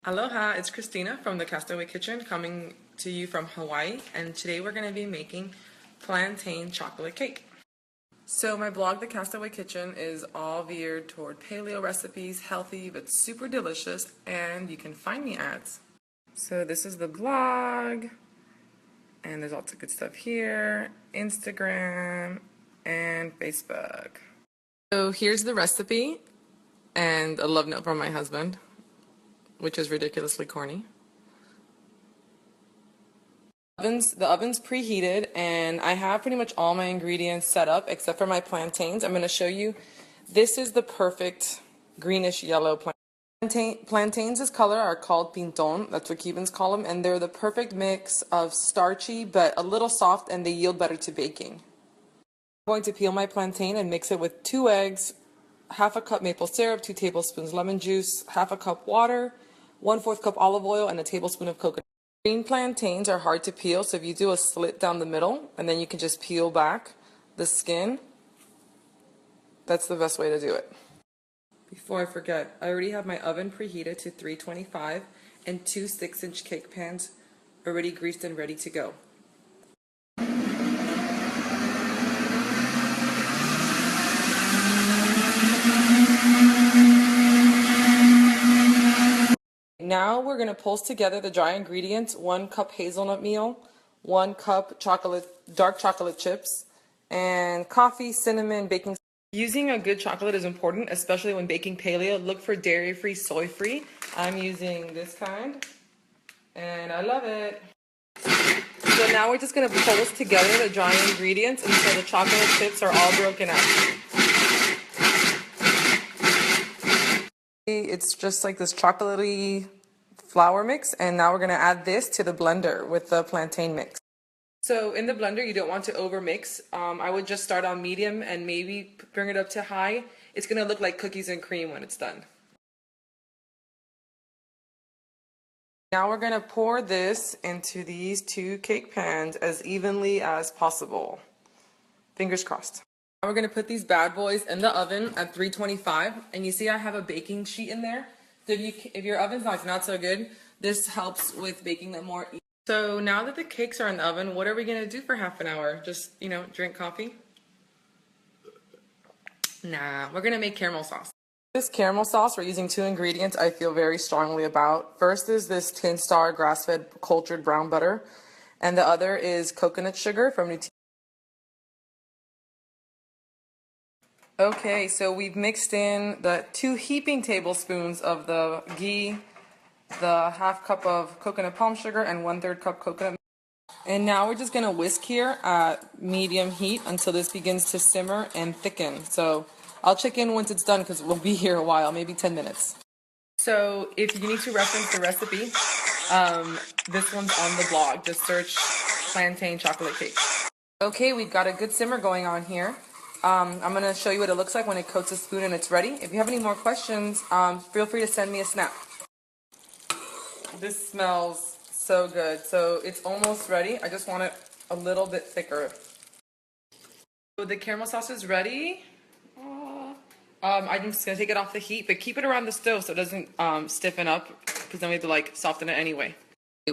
Aloha, it's Christina from the Castaway Kitchen coming to you from Hawaii, and today we're going to be making plantain chocolate cake. So my blog, The Castaway Kitchen, is all geared toward paleo recipes, healthy but super delicious, and you can find me at. So this is the blog, and there's lots of good stuff here, Instagram, and Facebook. So here's the recipe, and a love note from my husband, which is ridiculously corny. The oven's preheated, and I have pretty much all my ingredients set up except for my plantains. I'm going to show you. This is the perfect greenish yellow plantain. Plantains, this color, are called pinton. That's what Cubans call them, and they're the perfect mix of starchy but a little soft, and they yield better to baking. I'm going to peel my plantain and mix it with 2 eggs, half a cup maple syrup, 2 tablespoons lemon juice, half a cup water, 1/4 cup olive oil, and a tablespoon of coconut. Green plantains are hard to peel, so if you do a slit down the middle, and then you can just peel back the skin, that's the best way to do it. Before I forget, I already have my oven preheated to 325 and 2 6-inch cake pans already greased and ready to go. Now we're going to pulse together the dry ingredients: 1 cup hazelnut meal, 1 cup dark chocolate chips, and coffee, cinnamon, baking. Using a good chocolate is important, especially when baking paleo. Look for dairy-free, soy-free. I'm using this kind, and I love it. So now we're just going to pulse together the dry ingredients until the chocolate chips are all broken out. It's just like this chocolatey flour mix, and now we're going to add this to the blender with the plantain mix. So in the blender, you don't want to over mix. I would just start on medium and maybe bring it up to high. It's going to look like cookies and cream when it's done. Now we're going to pour this into these 2 cake pans as evenly as possible. Fingers crossed. Now we're going to put these bad boys in the oven at 325, and you see I have a baking sheet in there. So if your oven's not so good, this helps with baking them more easily. So now that the cakes are in the oven, what are we going to do for half an hour? Just, drink coffee? Nah, we're going to make caramel sauce. This caramel sauce, we're using 2 ingredients I feel very strongly about. First is this Tin Star grass-fed cultured brown butter, and the other is coconut sugar from Nutella. Okay, so we've mixed in the 2 heaping tablespoons of the ghee, the half cup of coconut palm sugar, and 1/3 cup coconut. And now we're just going to whisk here at medium heat until this begins to simmer and thicken. So I'll check in once it's done because we'll be here a while, maybe 10 minutes. So if you need to reference the recipe, this one's on the blog. Just search plantain chocolate cake. Okay, we've got a good simmer going on here. I'm going to show you what it looks like when it coats a spoon and it's ready. If you have any more questions, feel free to send me a snap. This smells so good. So it's almost ready. I just want it a little bit thicker. So the caramel sauce is ready. I'm just going to take it off the heat, but keep it around the stove so it doesn't stiffen up, because then we have to soften it anyway.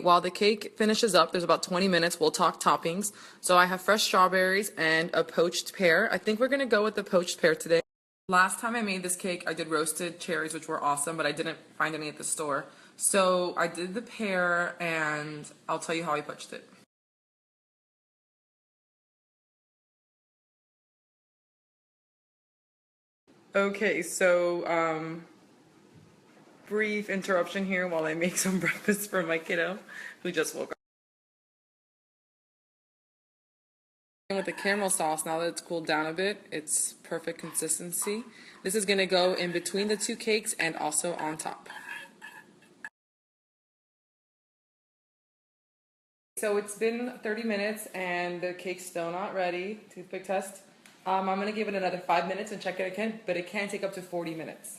While the cake finishes up, there's about 20 minutes, we'll talk toppings. So I have fresh strawberries and a poached pear. I think we're going to go with the poached pear today. Last time I made this cake, I did roasted cherries, which were awesome, but I didn't find any at the store. So I did the pear, and I'll tell you how I poached it. Okay, so brief interruption here while I make some breakfast for my kiddo who just woke up. With the caramel sauce, now that it's cooled down a bit, it's perfect consistency. This is going to go in between the 2 cakes and also on top. So it's been 30 minutes and the cake's still not ready. Toothpick test. I'm going to give it another 5 minutes and check it again, but it can take up to 40 minutes.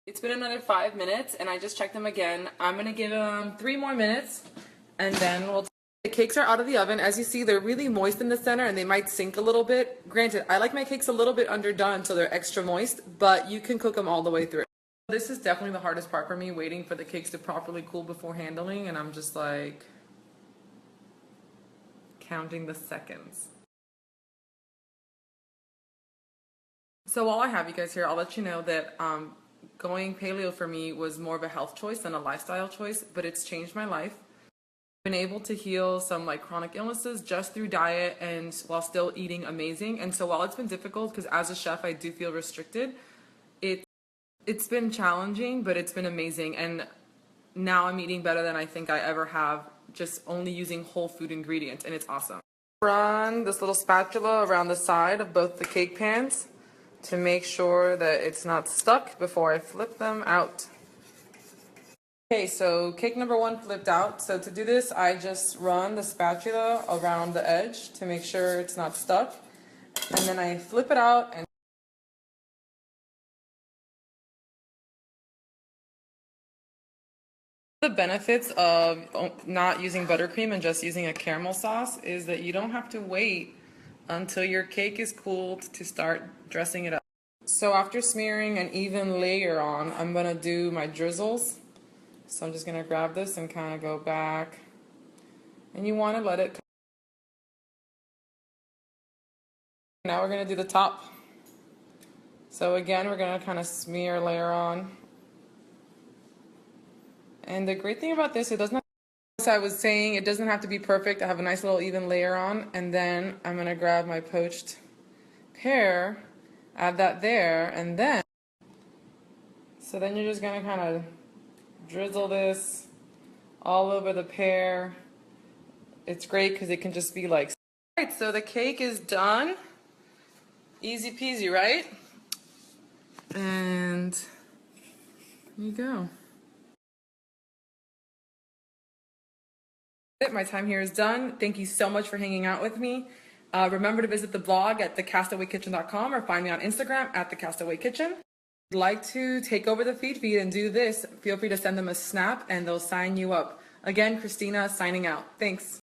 It's been another 5 minutes, and I just checked them again. I'm going to give them 3 more minutes, and then we'll... The cakes are out of the oven. As you see, they're really moist in the center, and they might sink a little bit. Granted, I like my cakes a little bit underdone so they're extra moist, but you can cook them all the way through. This is definitely the hardest part for me, waiting for the cakes to properly cool before handling, and I'm just like counting the seconds. So while I have you guys here, I'll let you know that going paleo for me was more of a health choice than a lifestyle choice, but it's changed my life. I've been able to heal some like chronic illnesses just through diet and while still eating amazing. And so while it's been difficult, because as a chef I do feel restricted, it's been challenging, but it's been amazing. And now I'm eating better than I think I ever have, just only using whole food ingredients, and it's awesome. Run this little spatula around the side of both the cake pans to make sure that it's not stuck before I flip them out. Okay, so cake number one flipped out. So to do this, I just run the spatula around the edge to make sure it's not stuck. And then I flip it out and the benefits of not using buttercream and just using a caramel sauce is that you don't have to wait until your cake is cooled to start dressing it up. So after smearing an even layer on, I'm gonna do my drizzles. So I'm just gonna grab this and kind of go back. And you wanna let it. Now we're gonna do the top. So again, we're gonna kind of smear a layer on. And the great thing about this, it doesn't have, as I was saying, it doesn't have to be perfect. I have a nice little even layer on, and then I'm gonna grab my poached pear, add that there, and then, so then you're just gonna kind of drizzle this all over the pear. It's great because it can just be like, all right, so the cake is done. Easy peasy, right? And there you go. My time here is done. Thank you so much for hanging out with me. Remember to visit the blog at thecastawaykitchen.com or find me on Instagram at thecastaway.kitchen. If you'd like to take over the Feedfeed and do this, feel free to send them a snap and they'll sign you up. Again, Christina signing out. Thanks.